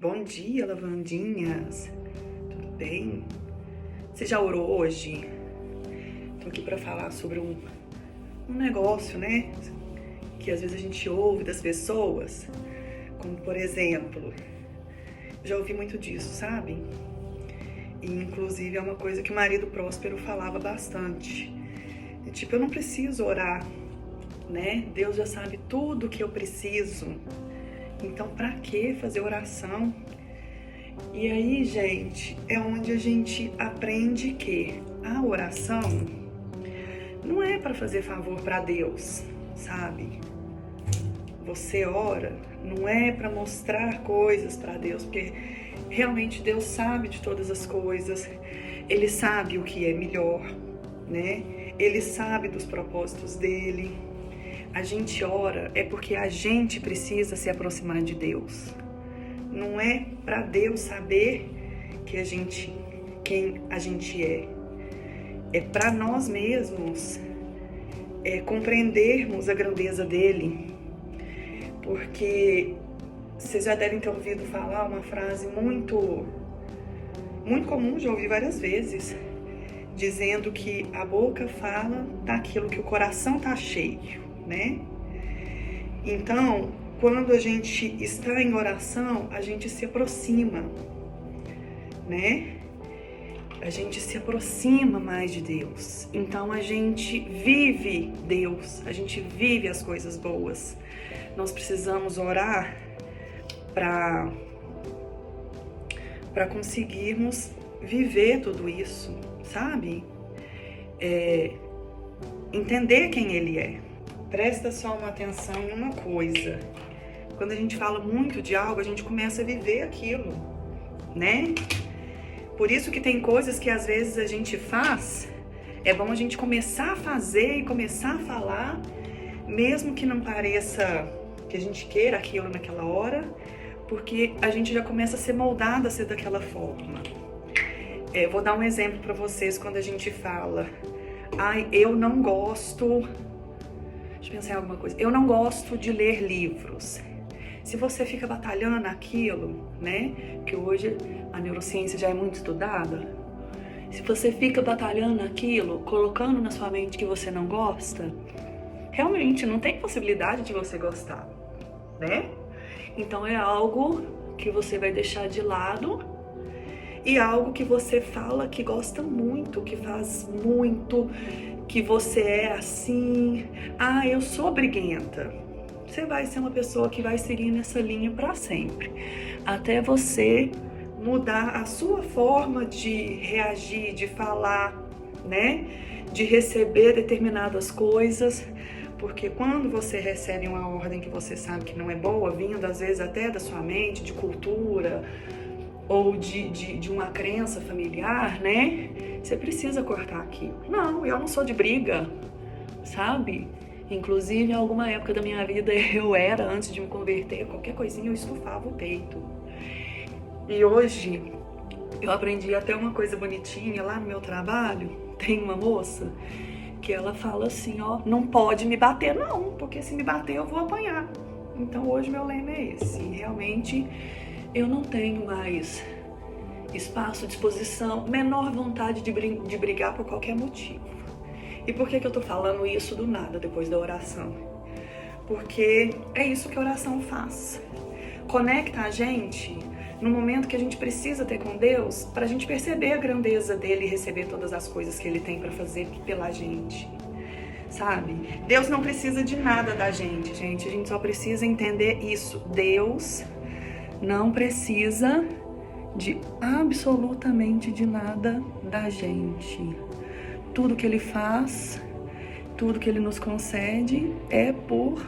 Bom dia, lavandinhas. Tudo bem? Você já orou hoje? Tô aqui para falar sobre um negócio, né? Que às vezes a gente ouve das pessoas, como por exemplo, já ouvi muito disso, sabe? E inclusive é uma coisa que o marido Próspero falava bastante. Tipo, eu não preciso orar, né? Deus já sabe tudo que eu preciso. Então, pra que fazer oração? E aí, gente, é onde a gente aprende que a oração não é para fazer favor para Deus, sabe? Você ora não é para mostrar coisas para Deus, porque realmente Deus sabe de todas as coisas. Ele sabe o que é melhor, né? Ele sabe dos propósitos dele. A gente ora é porque a gente precisa se aproximar de Deus. Não é para Deus saber quem a gente é. É para nós mesmos compreendermos a grandeza dele. Porque vocês já devem ter ouvido falar uma frase muito comum, já ouvi várias vezes, dizendo que a boca fala daquilo que o coração tá cheio, né? Então, quando a gente está em oração, a gente se aproxima, né? A gente se aproxima mais de Deus. Então, a gente vive Deus, a gente vive as coisas boas. Nós precisamos orar para conseguirmos viver tudo isso, sabe? Entender quem Ele é. Presta só uma atenção em uma coisa. Quando a gente fala muito de algo, a gente começa a viver aquilo, né? Por isso que tem coisas que às vezes a gente faz, é bom a gente começar a fazer e começar a falar, mesmo que não pareça que a gente queira aquilo naquela hora, porque a gente já começa a ser moldado a ser daquela forma. Vou dar um exemplo para vocês quando a gente fala, eu não gosto... Deixa eu pensar em alguma coisa. Eu não gosto de ler livros. Se você fica batalhando aquilo, né? Que hoje a neurociência já é muito estudada. Se você fica batalhando aquilo, colocando na sua mente que você não gosta, realmente não tem possibilidade de você gostar, né? Então é algo que você vai deixar de lado e algo que você fala que gosta muito, que faz muito, que você é assim, eu sou briguenta. Você vai ser uma pessoa que vai seguir nessa linha para sempre, até você mudar a sua forma de reagir, de falar, né? De receber determinadas coisas, porque quando você recebe uma ordem que você sabe que não é boa, vindo às vezes até da sua mente, de cultura, ou de uma crença familiar, né? Você precisa cortar aquilo. Não, eu não sou de briga, sabe? Inclusive, em alguma época da minha vida, antes de me converter, qualquer coisinha eu estufava o peito. E hoje, eu aprendi até uma coisa bonitinha lá no meu trabalho. Tem uma moça que ela fala assim, não pode me bater não, porque se me bater eu vou apanhar. Então hoje meu lema é esse. Realmente eu não tenho mais espaço, disposição, menor vontade de brigar por qualquer motivo. E por que eu tô falando isso do nada depois da oração? Porque é isso que a oração faz. Conecta a gente no momento que a gente precisa ter com Deus, pra gente perceber a grandeza dele e receber todas as coisas que ele tem pra fazer pela gente. Sabe? Deus não precisa de nada da gente, gente. A gente só precisa entender isso. Deus não precisa de absolutamente de nada da gente. Tudo que ele faz, tudo que ele nos concede é por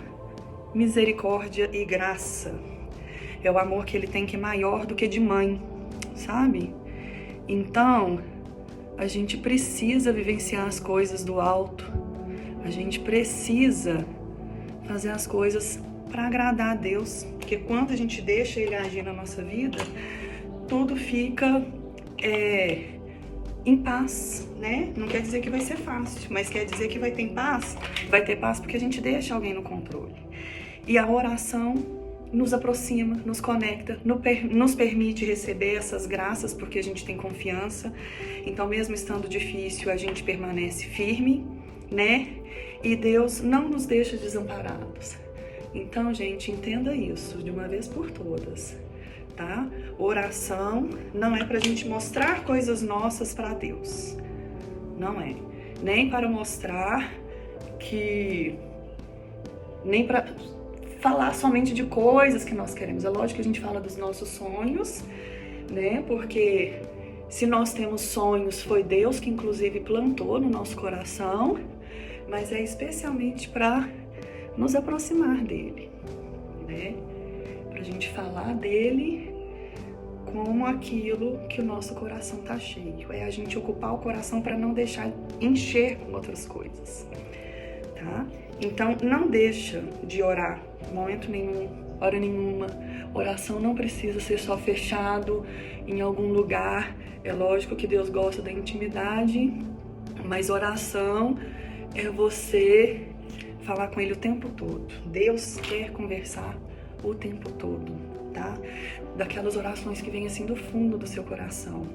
misericórdia e graça. É o amor que ele tem que é maior do que de mãe, sabe? Então, a gente precisa vivenciar as coisas do alto. A gente precisa fazer as coisas para agradar a Deus, porque quando a gente deixa ele agir na nossa vida, tudo fica em paz, né? Não quer dizer que vai ser fácil, mas quer dizer que vai ter paz porque a gente deixa alguém no controle. E a oração nos aproxima, nos conecta, nos permite receber essas graças, porque a gente tem confiança. Então, mesmo estando difícil, a gente permanece firme, né? E Deus não nos deixa desamparados. Então, gente, entenda isso de uma vez por todas, tá? Oração não é pra gente mostrar coisas nossas para Deus. Não é. Nem para mostrar que... nem para falar somente de coisas que nós queremos. É lógico que a gente fala dos nossos sonhos, né? Porque se nós temos sonhos, foi Deus que inclusive plantou no nosso coração, mas é especialmente para nos aproximar dele, né? Pra gente falar dele como aquilo que o nosso coração tá cheio. É a gente ocupar o coração para não deixar encher com outras coisas, tá? Então, não deixa de orar, momento nenhum, hora nenhuma. Oração não precisa ser só fechado em algum lugar. É lógico que Deus gosta da intimidade, mas oração é você falar com Ele o tempo todo. Deus quer conversar o tempo todo, tá? Daquelas orações que vêm assim do fundo do seu coração.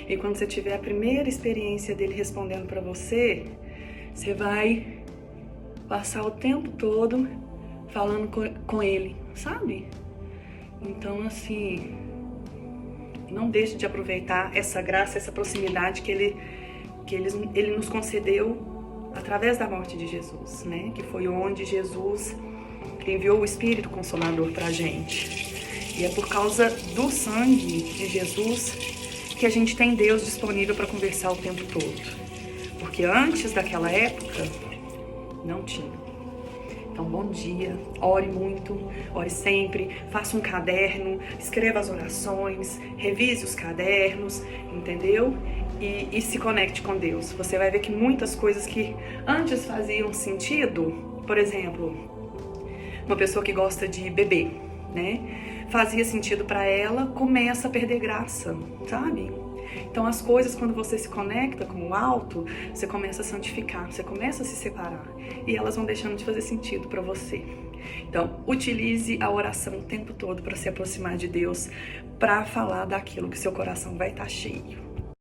E quando você tiver a primeira experiência dele respondendo para você, você vai passar o tempo todo falando com ele, sabe? Então, assim, não deixe de aproveitar essa graça, essa proximidade que ele nos concedeu através da morte de Jesus, né? Que foi onde Jesus enviou o Espírito Consolador pra gente. E é por causa do sangue de Jesus que a gente tem Deus disponível para conversar o tempo todo. Porque antes daquela época, não tinha. Então, bom dia, ore muito, ore sempre, faça um caderno, escreva as orações, revise os cadernos, entendeu? E se conecte com Deus. Você vai ver que muitas coisas que antes faziam sentido, por exemplo, uma pessoa que gosta de beber, né? Fazia sentido para ela, começa a perder graça, sabe? Então, as coisas, quando você se conecta com o alto, você começa a santificar, você começa a se separar. E elas vão deixando de fazer sentido para você. Então, utilize a oração o tempo todo para se aproximar de Deus, para falar daquilo que seu coração vai estar cheio.